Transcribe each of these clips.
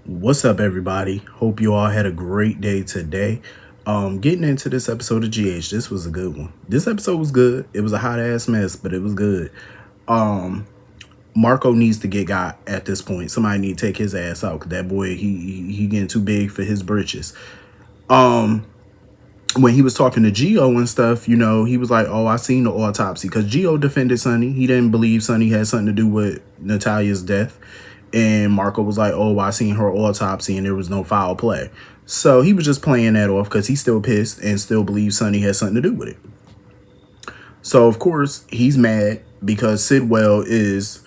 What's up, everybody? Hope you all had a great day today. Getting into this episode of GH, this was a good one. This episode was good. It was a hot ass mess, but it was good. Marco needs to get got at this point. Somebody need to take his ass out, cause that boy he getting too big for his britches. When he was talking to Gio and stuff, he was like, "Oh, I seen the autopsy," because Gio defended Sonny. He didn't believe Sonny had something to do with Natalia's death. And Marco was like, "Oh, I seen her autopsy and there was no foul play." So he was just playing that off because he's still pissed and still believes Sonny has something to do with it. So, of course, he's mad because Sidwell is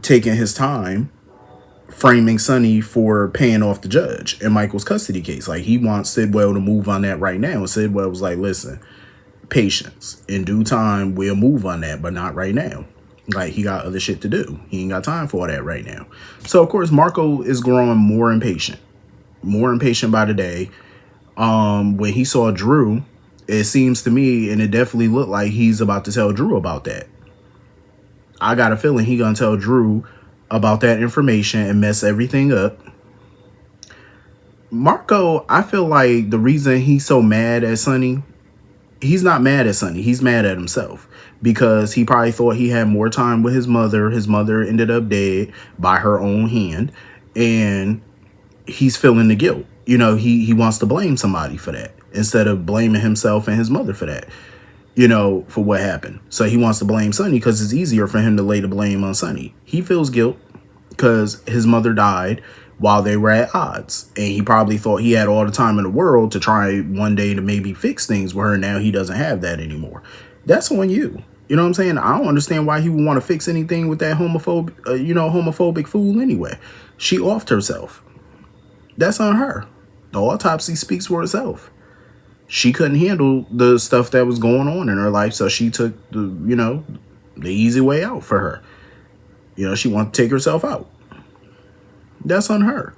taking his time framing Sonny for paying off the judge in Michael's custody case. Like, he wants Sidwell to move on that right now. And Sidwell was like, "Listen, patience. In due time, we'll move on that, but not right now." Like, he got other shit to do. He ain't got time for all that right now. So, of course, Marco is growing more impatient by the day. When he saw Drew, it seems to me, and it definitely looked like he's about to tell Drew about that. I got a feeling he gonna tell Drew about that information and mess everything up. Marco, I feel like the reason he's so mad at Sonny, he's not mad at Sonny. He's mad at himself because he probably thought he had more time with his mother. His mother ended up dead by her own hand, and he's feeling the guilt. He wants to blame somebody for that instead of blaming himself and his mother for that, for what happened. So he wants to blame Sonny because it's easier for him to lay the blame on Sonny. He feels guilt because his mother died while they were at odds. And he probably thought he had all the time in the world to try one day to maybe fix things with her. Now he doesn't have that anymore. That's on you. You know what I'm saying? I don't understand why he would want to fix anything with that homophobic fool anyway. She offed herself. That's on her. The autopsy speaks for itself. She couldn't handle the stuff that was going on in her life, so she took the easy way out for her. She wanted to take herself out. That's on her.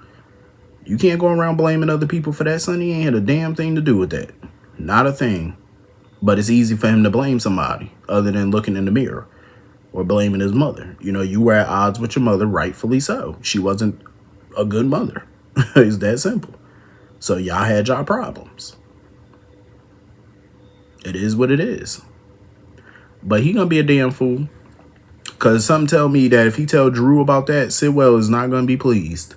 You can't go around blaming other people for that, Sonny. Ain't had a damn thing to do with that. Not a thing. But it's easy for him to blame somebody other than looking in the mirror or blaming his mother. You were at odds with your mother, rightfully so. She wasn't a good mother. It's that simple. So y'all had y'all problems. It is what it is. But he gonna be a damn fool. Because something tell me that if he tell Drew about that, Sidwell is not gonna be pleased.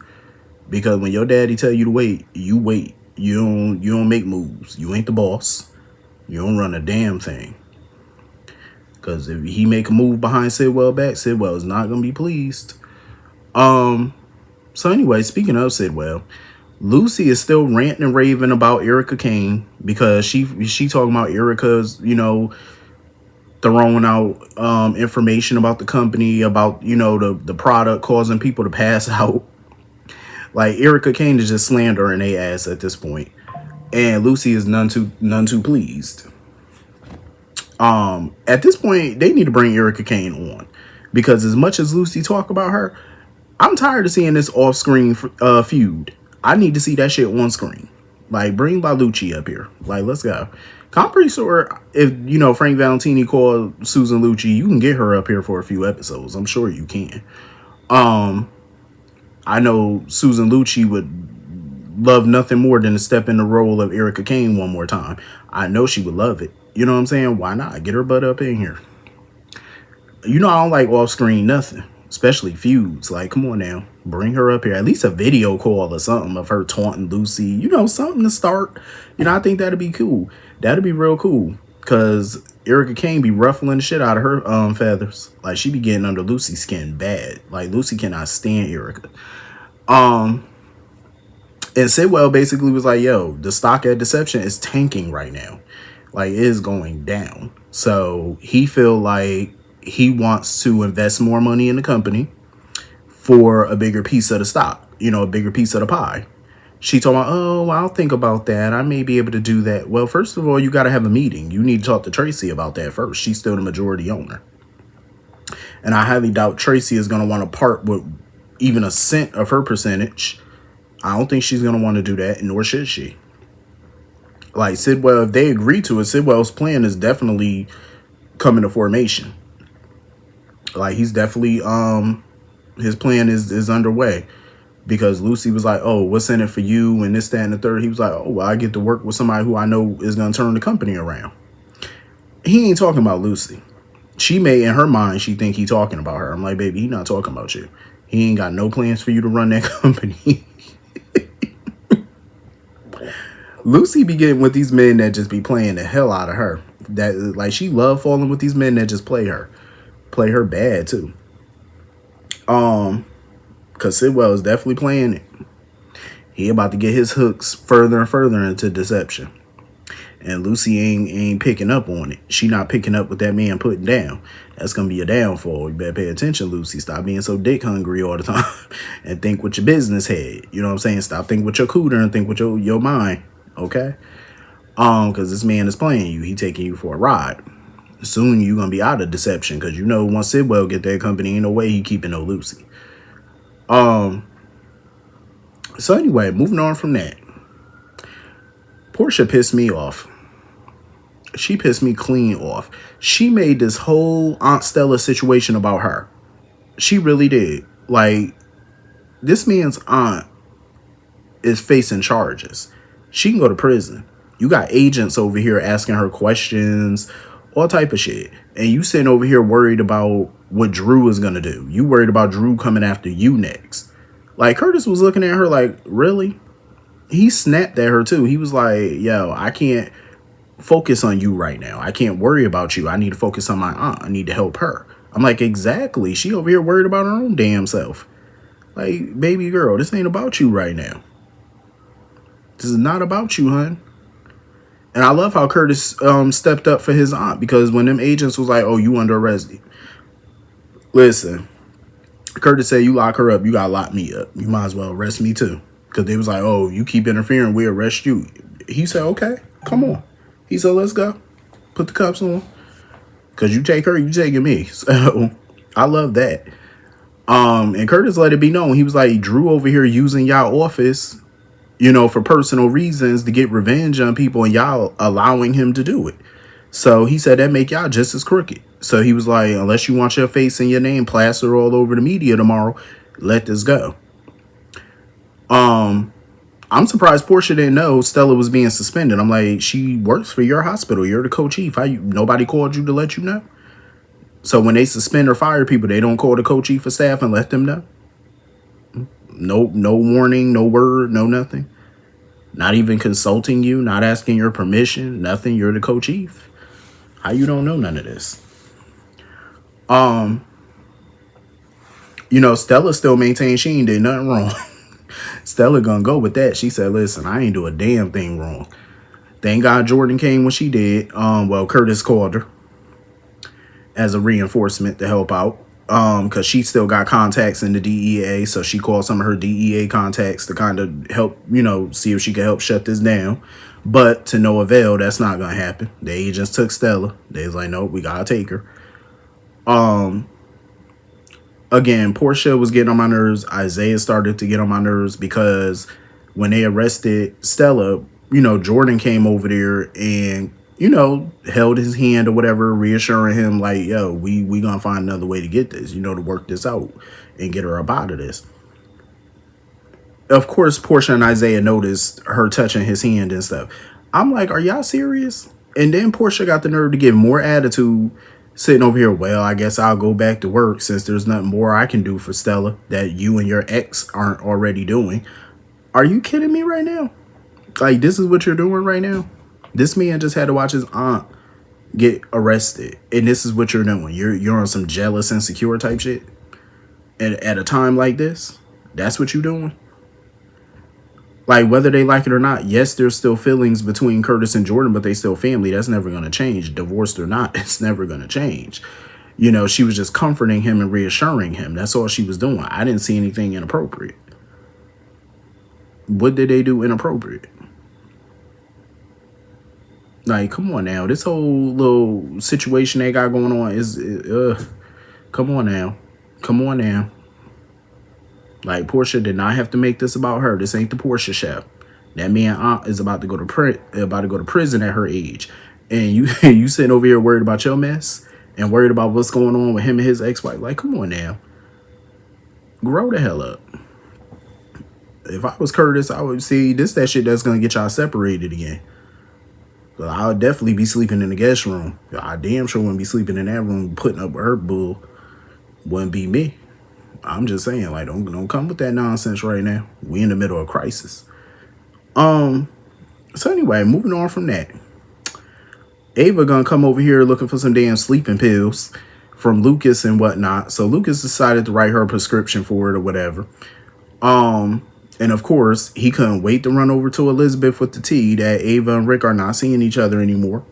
Because when your daddy tell you to wait, you wait. You don't make moves. You ain't the boss. You don't run a damn thing. Because if he make a move behind Sidwell back, Sidwell is not gonna be pleased. So anyway, speaking of Sidwell, Lucy is still ranting and raving about Erica Kane because she talking about Erica's, throwing out information about the company, about, the product causing people to pass out. Like, Erica Kane is just slandering their ass at this point. And Lucy is none too pleased. At this point, they need to bring Erica Kane on. Because as much as Lucy talk about her, I'm tired of seeing this off-screen feud. I need to see that shit on screen. Like, bring Lucci up here. Like, let's go. I'm pretty sure if, Frank Valentini called Susan Lucci, you can get her up here for a few episodes. I'm sure you can. I know Susan Lucci would love nothing more than to step in the role of Erica Kane one more time. I know she would love it. You know what I'm saying? Why not? Get her butt up in here. I don't like off-screen nothing. Especially feuds. Like, come on now. Bring her up here. At least a video call or something of her taunting Lucy. Something to start. I think that'd be cool. That'd be real cool. Because Erica Kane be ruffling the shit out of her feathers. Like, she be getting under Lucy's skin bad. Like, Lucy cannot stand Erica. And Sidwell basically was like, yo, the stock at Deception is tanking right now. Like, it is going down. So he feel like he wants to invest more money in the company for a bigger piece of the stock, a bigger piece of the pie. She told me, "Oh, I'll think about that. I may be able to do that." Well, first of all, you got to have a meeting. You need to talk to Tracy about that first. She's still the majority owner. And I highly doubt Tracy is going to want to part with even a cent of her percentage. I don't think she's going to want to do that, nor should she. Like, Sidwell, if they agree to it, Sidwell's plan is definitely coming to formation. Like, he's definitely his plan is underway. because Lucy was like, oh, what's in it for you and this, that, and the third. He was like, oh, well, I get to work with somebody who I know is going to turn the company around. He ain't talking about Lucy. She may, in her mind, she think he talking about her. I'm like, baby, he not talking about you. He ain't got no plans for you to run that company. Lucy be getting with these men that just be playing the hell out of her. That, like, she love falling with these men that just play her bad too. Cause Sidwell is definitely playing it. He about to get his hooks further and further into deception. And Lucy ain't picking up on it. She not picking up what that man putting down. That's gonna be a downfall. You better pay attention, Lucy. Stop being so dick hungry all the time and think with your business head. You know what I'm saying? Stop thinking with your cooter and think with your mind. Okay? Because this man is playing you. He taking you for a ride. Soon you gonna be out of deception, because you know once Sidwell get that company, ain't no way he keeping no Lucy. So anyway, moving on from that. Portia pissed me off. She pissed me clean off. She made this whole Aunt Stella situation about her. She really did. Like, this man's aunt is facing charges. She can go to prison. You got agents over here asking her questions, all type of shit. And you sitting over here worried about what Drew is going to do. You worried about Drew coming after you next. Like, Curtis was looking at her like, really? He snapped at her too. He was like, yo, I can't focus on you right now. I can't worry about you. I need to focus on my aunt. I need to help her. I'm like, exactly. She over here worried about her own damn self. Like, baby girl, this ain't about you right now. This is not about you, hun. And I love how Curtis stepped up for his aunt, because when them agents was like, oh, you under arrest. Listen, Curtis said, you lock her up, you gotta lock me up. You might as well arrest me too. Because they was like, oh, you keep interfering, we arrest you. He said, okay, come on. He said, let's go. Put the cuffs on. Because you take her, you taking me. So I love that. And Curtis let it be known. He was like, Drew over here using y'all office, you know, for personal reasons to get revenge on people, and y'all allowing him to do it. So he said that make y'all just as crooked. So he was like, unless you want your face and your name plastered all over the media tomorrow, let this go. I'm surprised Portia didn't know Stella was being suspended. I'm like, she works for your hospital. You're the co-chief. Nobody called you to let you know? So when they suspend or fire people, they don't call the co-chief of staff and let them know? No warning, no word, no nothing. Not even consulting you, not asking your permission, nothing. You're the co-chief. How you don't know none of this? You know, Stella still maintains she ain't did nothing wrong. Stella gonna go with that. She said, listen, I ain't do a damn thing wrong. Thank God Jordan came when she did. Well, Curtis called her as a reinforcement to help out. Because she still got contacts in the DEA. So she called some of her DEA contacts to kind of help, you know, see if she could help shut this down. But to no avail, that's not going to happen. The agents took Stella. They was like, nope, we got to take her. Again, Portia was getting on my nerves. Isaiah started to get on my nerves, because when they arrested Stella, you know, Jordan came over there and, you know, held his hand or whatever, reassuring him like, yo, we gonna find another way to get this, you know, to work this out and get her up out of this. Of course, Portia and Isaiah noticed her touching his hand and stuff. I'm like, are y'all serious? And then Portia got the nerve to give more attitude, sitting over here, well, I guess I'll go back to work since there's nothing more I can do for Stella that you and your ex aren't already doing. Are you kidding me right now? Like, this is what you're doing right now? This man just had to watch his aunt get arrested, and this is what you're doing. You're on some jealous, insecure type shit. And at a time like this, that's what you're doing? Like, whether they like it or not, yes, there's still feelings between Curtis and Jordan, but they still family. That's never going to change. Divorced or not, it's never going to change. You know, she was just comforting him and reassuring him. That's all she was doing. I didn't see anything inappropriate. What did they do inappropriate? Like, come on now. This whole little situation they got going on is, come on now. Come on now. Like, Portia did not have to make this about her. This ain't the Portia show. That man aunt is about to go to prison at her age, and you sitting over here worried about your mess and worried about what's going on with him and his ex-wife. Like, come on now, grow the hell up. If I was Curtis, I would see this that shit that's gonna get y'all separated again. So I would definitely be sleeping in the guest room. I damn sure wouldn't be sleeping in that room putting up with her bull. Wouldn't be me. I'm just saying, like, don't come with that nonsense right now. We in the middle of crisis. So anyway, moving on from that. Ava gonna come over here looking for some damn sleeping pills from Lucas and whatnot. So Lucas decided to write her a prescription for it or whatever. And of course, he couldn't wait to run over to Elizabeth with the tea that Ava and Rick are not seeing each other anymore.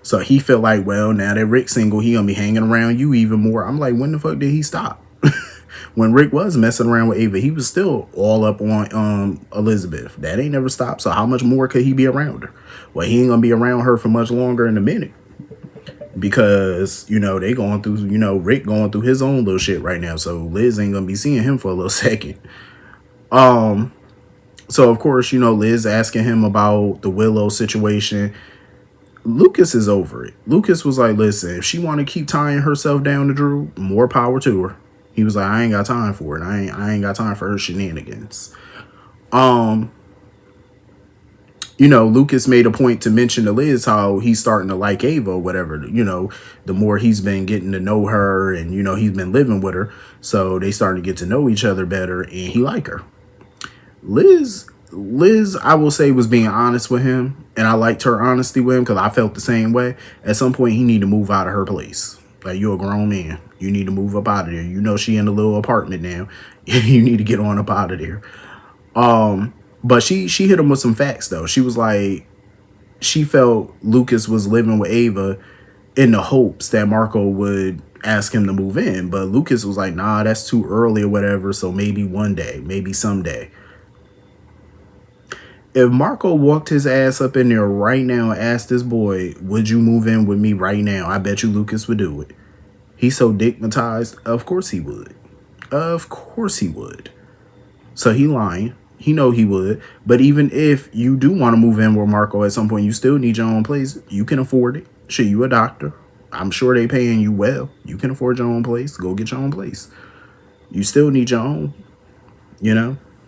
So he felt like, well, now that Rick's single, he gonna be hanging around you even more. I'm like, when the fuck did he stop? When Rick was messing around with Ava, he was still all up on Elizabeth. That ain't never stopped. So how much more could he be around her? Well, he ain't gonna be around her for much longer in a minute. Because, they going through, Rick going through his own little shit right now. So Liz ain't gonna be seeing him for a little second. So of course, Liz asking him about the Willow situation. Lucas is over it. Lucas was like, listen, if she want to keep tying herself down to Drew, more power to her. He was like, I ain't got time for it. I ain't got time for her shenanigans. Lucas made a point to mention to Liz how he's starting to like Ava or whatever, the more he's been getting to know her and, he's been living with her. So they started to get to know each other better and he like her. Liz, I will say, was being honest with him, and I liked her honesty with him because I felt the same way. At some point, he need to move out of her place. Like, you're a grown man. You need to move up out of there. She in a little apartment now. You need to get on up out of there. But she hit him with some facts, though. She was like, she felt Lucas was living with Ava in the hopes that Marco would ask him to move in. But Lucas was like, nah, that's too early or whatever, so maybe one day, maybe someday. If Marco walked his ass up in there right now and asked this boy, would you move in with me right now? I bet you Lucas would do it. He's so digmatized. Of course he would. Of course he would. So he lying. He know he would. But even if you do want to move in with Marco at some point, you still need your own place. You can afford it. Shit, you a doctor. I'm sure they paying you well. You can afford your own place. Go get your own place. You still need your own.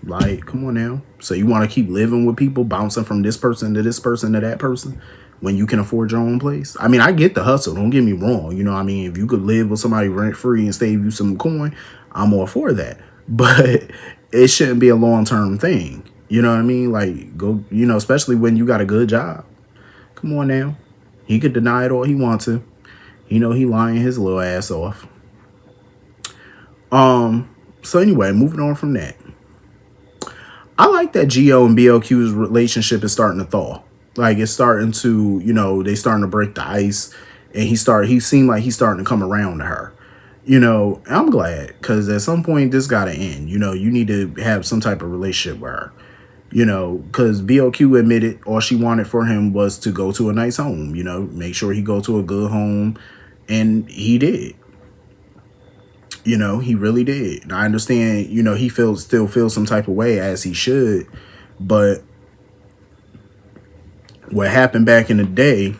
Like, come on now. So you want to keep living with people, bouncing from this person to this person to that person when you can afford your own place? I mean, I get the hustle. Don't get me wrong. If you could live with somebody rent free and save you some coin, I'm all for that. But it shouldn't be a long-term thing. You know what I mean? Like, go, especially when you got a good job. Come on now. He could deny it all he wants to. He lying his little ass off. So anyway, moving on from that. I like that Gio and BLQ's relationship is starting to thaw. Like, it's starting to, they starting to break the ice. And he seemed like he's starting to come around to her. I'm glad. Because at some point, this got to end. You need to have some type of relationship with her. Because BLQ admitted all she wanted for him was to go to a nice home. Make sure he go to a good home. And he did. He really did. And I understand, he still feels some type of way, as he should. But what happened back in the day,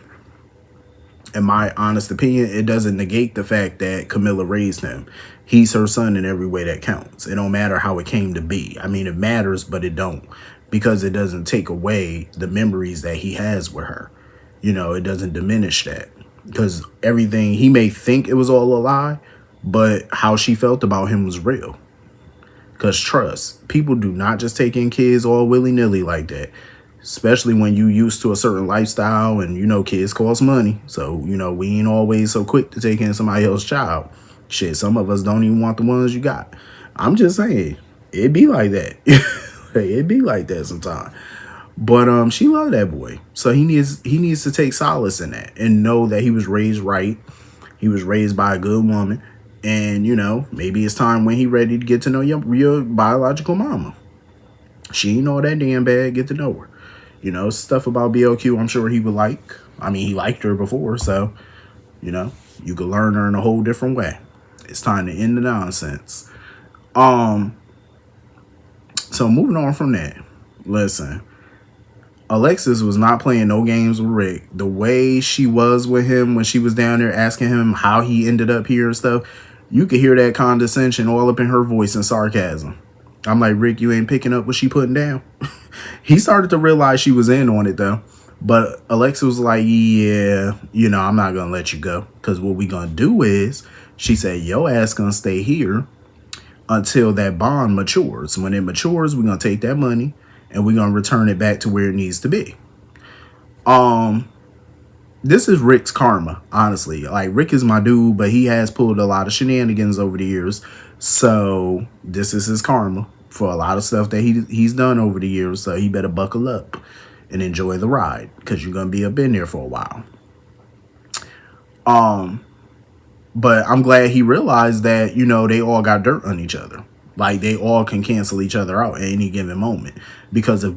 in my honest opinion, it doesn't negate the fact that Camilla raised him. He's her son in every way that counts. It don't matter how it came to be. I mean, it matters, but it don't. Because it doesn't take away the memories that he has with her. It doesn't diminish that. Because everything, he may think it was all a lie, but how she felt about him was real. Because trust, people do not just take in kids all willy-nilly like that. Especially when you used to a certain lifestyle and, kids cost money. So, we ain't always so quick to take in somebody else's child. Shit, some of us don't even want the ones you got. I'm just saying, it be like that. It be like that sometimes. But she loved that boy. So he needs to take solace in that and know that he was raised right. He was raised by a good woman. And, maybe it's time when he ready to get to know your biological mama. She ain't all that damn bad. Get to know her. Stuff about BLQ I'm sure he would like. I mean, he liked her before. So, you could learn her in a whole different way. It's time to end the nonsense. So moving on from that. Listen. Alexis was not playing no games with Rick. The way she was with him when she was down there asking him how he ended up here and stuff, you could hear that condescension all up in her voice and sarcasm. I'm like, Rick, you ain't picking up what she putting down. He started to realize she was in on it though. But Alexa was like, yeah, I'm not going to let you go. Because what we going to do is, she said, your ass going to stay here until that bond matures. When it matures, we're going to take that money and we're going to return it back to where it needs to be. This is Rick's karma, honestly. Like, Rick is my dude, but he has pulled a lot of shenanigans over the years. So this is his karma for a lot of stuff that he's done over the years. So he better buckle up and enjoy the ride, because you're going to be up in there for a while. But I'm glad he realized that, they all got dirt on each other. Like, they all can cancel each other out at any given moment. Because if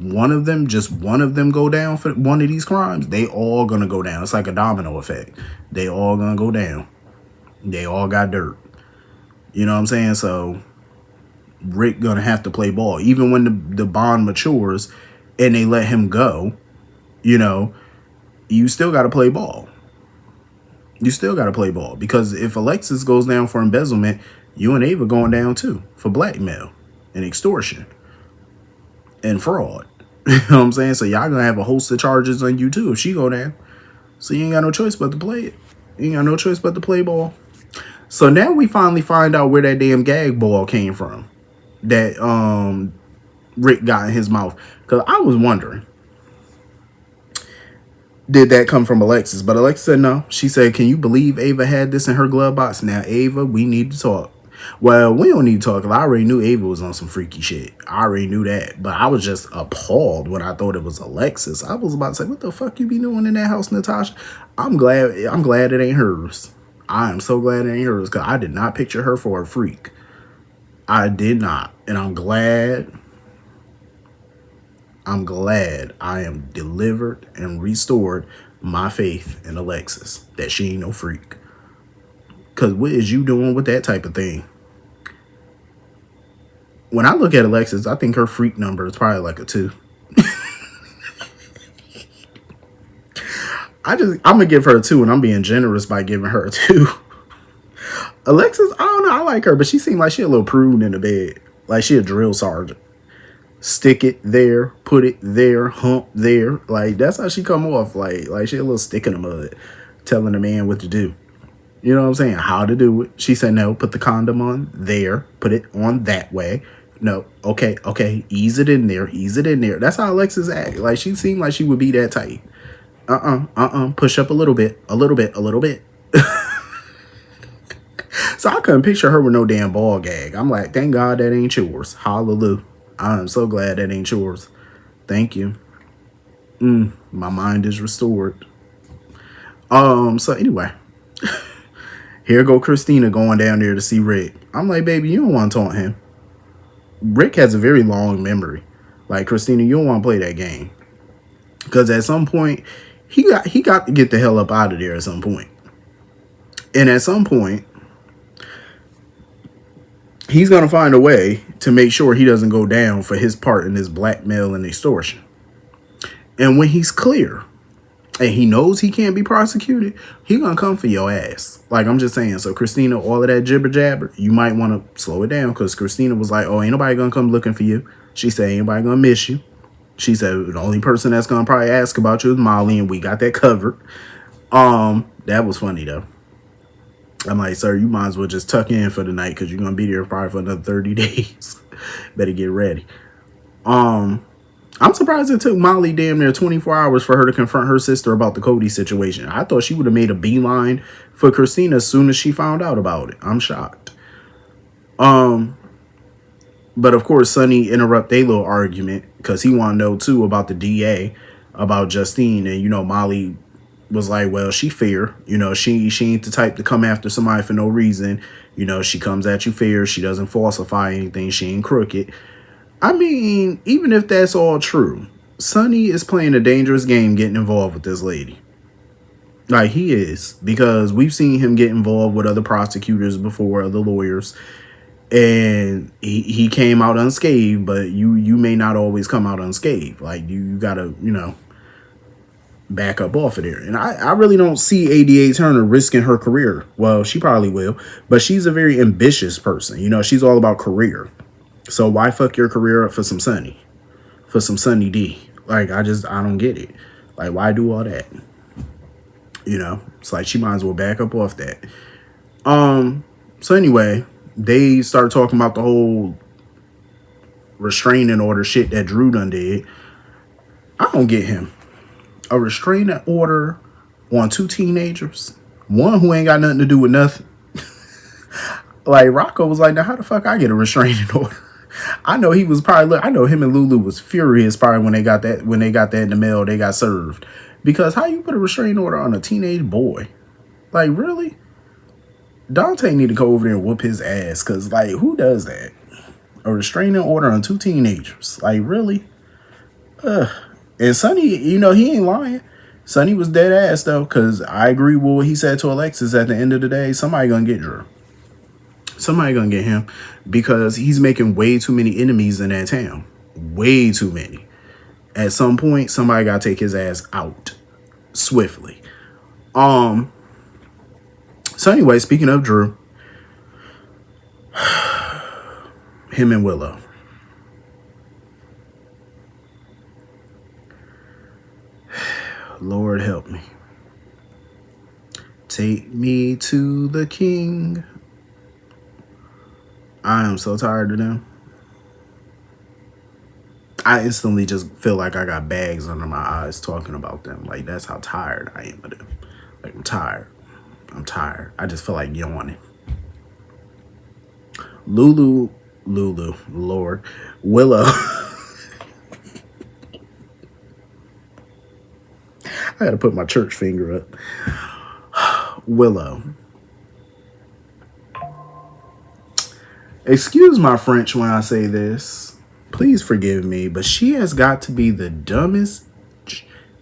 just one of them go down for one of these crimes, they all going to go down. It's like a domino effect. They all going to go down. They all got dirt. You know what I'm saying? So Rick going to have to play ball. Even when the bond matures and they let him go, you still got to play ball. You still got to play ball. Because if Alexis goes down for embezzlement, you and Ava going down too for blackmail and extortion and fraud. You know what I'm saying? So y'all going to have a host of charges on you too if she go down. So you ain't got no choice but to play it. You ain't got no choice but to play ball. So now we finally find out where that damn gag ball came from that Rick got in his mouth. Because I was wondering, did that come from Alexis? But Alexis said no. She said, can you believe Ava had this in her glove box? Now, Ava, we need to talk. Well, we don't need to talk. I already knew Ava was on some freaky shit. I already knew that. But I was just appalled when I thought it was Alexis. I was about to say, what the fuck you be doing in that house, Natasha? I'm glad it ain't hers. I am so glad it ain't hers, because I did not picture her for a freak. I did not. And I'm glad I am delivered and restored my faith in Alexis, that she ain't no freak. Because what is you doing with that type of thing? When I look at Alexis, I think her freak number is probably like a 2. I'm going to give her a 2, and I'm being generous by giving her a 2. Alexis, I don't know, I like her, but she seemed like she a little prune in the bed. Like she a drill sergeant. Stick it there, put it there, hump there. Like, that's how she come off. Like she a little stick in the mud, telling the man what to do. You know what I'm saying? How to do it. She said, no, put the condom on there. Put it on that way. No, okay. Ease it in there. That's how Alexis act. Like, she seemed like she would be that tight. Push up a little bit. So I couldn't picture her with no damn ball gag. I'm like, thank God that ain't yours. Hallelujah. I'm so glad that ain't yours. Thank you. My mind is restored. So anyway. Here go Christina going down there to see Rick. I'm like, baby, you don't want to taunt him. Rick has a very long memory. Like, Christina, you don't want to play that game. Because at some point, he got to get the hell up out of there at some point. And at some point, he's going to find a way to make sure he doesn't go down for his part in this blackmail and extortion. And when he's clear, and he knows he can't be prosecuted, he gonna come for your ass. Like, I'm just saying. So Christina, all of that jibber jabber, you might want to slow it down, because Christina was like, oh, ain't nobody gonna come looking for you. She said, ain't nobody gonna miss you. She said, the only person that's gonna probably ask about you is Molly, and we got that covered. That was funny though. I'm like, sir, you might as well just tuck in for the night, because you're gonna be there probably for another 30 days. Better get ready. I'm surprised it took Molly damn near 24 hours for her to confront her sister about the Cody situation. I thought she would have made a beeline for Christina as soon as she found out about it. I'm shocked. But of course, Sonny interrupt a little argument, because he want to know too about the DA, about Justine. And, Molly was like, well, she fair. She ain't the type to come after somebody for no reason. She comes at you fair. She doesn't falsify anything. She ain't crooked. I mean, even if that's all true, Sonny is playing a dangerous game getting involved with this lady. Like, he is. Because we've seen him get involved with other prosecutors before, other lawyers. And he came out unscathed, but you may not always come out unscathed. Like, you gotta, back up off of there. And I really don't see ADA Turner risking her career. Well, she probably will. But she's a very ambitious person. She's all about career. So why fuck your career up for some Sunny? For some Sunny D? Like, I don't get it. Like, why do all that? You know, it's like she might as well back up off that. So anyway, they start talking about the whole restraining order shit that Drew done did. I don't get him. A restraining order on 2 teenagers, one who ain't got nothing to do with nothing. Like, Rocco was like, now how the fuck I get a restraining order? I know he was probably, I know him and Lulu was furious probably when they got that in the mail, they got served. Because how you put a restraining order on a teenage boy? Like, really? Dante need to go over there and whoop his ass, because, like, who does that? A restraining order on 2 teenagers. Like, really? And Sonny, you know, he ain't lying. Sonny was dead ass, though, because I agree with what he said to Alexis. At the end of the day, somebody gonna get Drew. Somebody gonna get him, because he's making way too many enemies in that town. Way too many. At some point, somebody gotta take his ass out swiftly. So anyway, speaking of Drew, him and Willow. Lord help me. Take me to the king. I am so tired of them. I instantly just feel like I got bags under my eyes talking about them. Like, that's how tired I am of them. Like, I'm tired. I just feel like yawning. Lulu, Lord. Willow. I gotta put my church finger up. Willow. Excuse my French when I say this. Please forgive me, but she has got to be the dumbest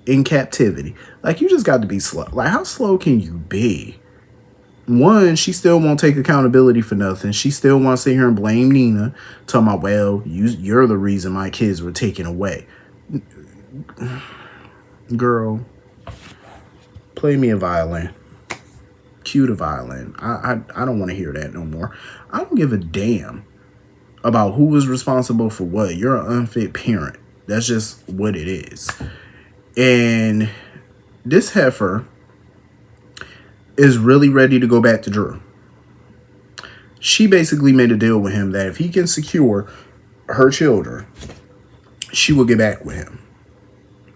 in captivity. Like, you just got to be slow. Like, how slow can you be? One, she still won't take accountability for nothing. She still wants to sit here and blame Nina, talking about, well, you're the reason my kids were taken away. Girl, play me a violin. Cue the violin. I don't want to hear that no more. I don't give a damn about who was responsible for what. You're an unfit parent. That's just what it is. And this heifer is really ready to go back to Drew. She basically made a deal with him that if he can secure her children, she will get back with him.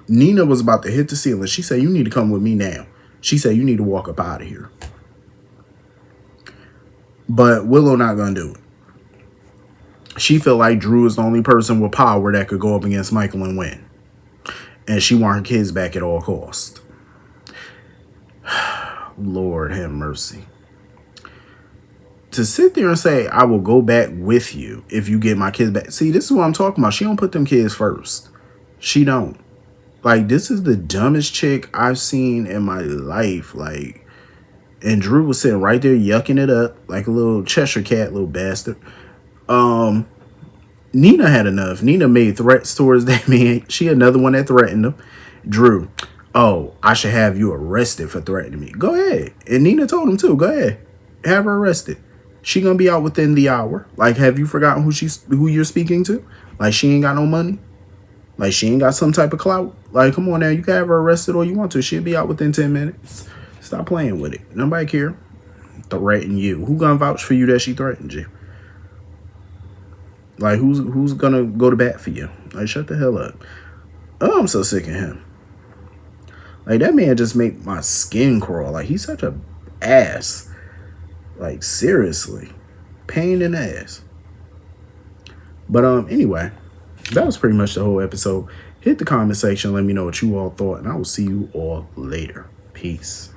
Nina was about to hit the ceiling. She said, you need to come with me now. She said, you need to walk up out of here. But Willow not going to do it. She felt like Drew is the only person with power that could go up against Michael and win. And she want her kids back at all costs. Lord have mercy. To sit there and say, I will go back with you if you get my kids back. See, this is what I'm talking about. She don't put them kids first. She don't. Like, this is the dumbest chick I've seen in my life. Like, and Drew was sitting right there yucking it up like a little Cheshire cat, little bastard. Nina had enough. Nina made threats towards that man. She another one that threatened him. Drew, oh, I should have you arrested for threatening me. Go ahead. And Nina told him too. Go ahead. Have her arrested. She gonna be out within the hour. Like, have you forgotten who you're speaking to? Like, she ain't got no money. Like, she ain't got some type of clout. Like, come on now. You can have her arrested all you want to. She'll be out within 10 minutes. Stop playing with it. Nobody care. Threaten you. Who gonna vouch for you that she threatened you? Like, who's gonna go to bat for you? Like, shut the hell up. Oh, I'm so sick of him. Like, that man just make my skin crawl. Like, he's such a ass. Like, seriously. Pain in the ass. But anyway, that was pretty much the whole episode. Hit the comment section. Let me know what you all thought. And I will see you all later. Peace.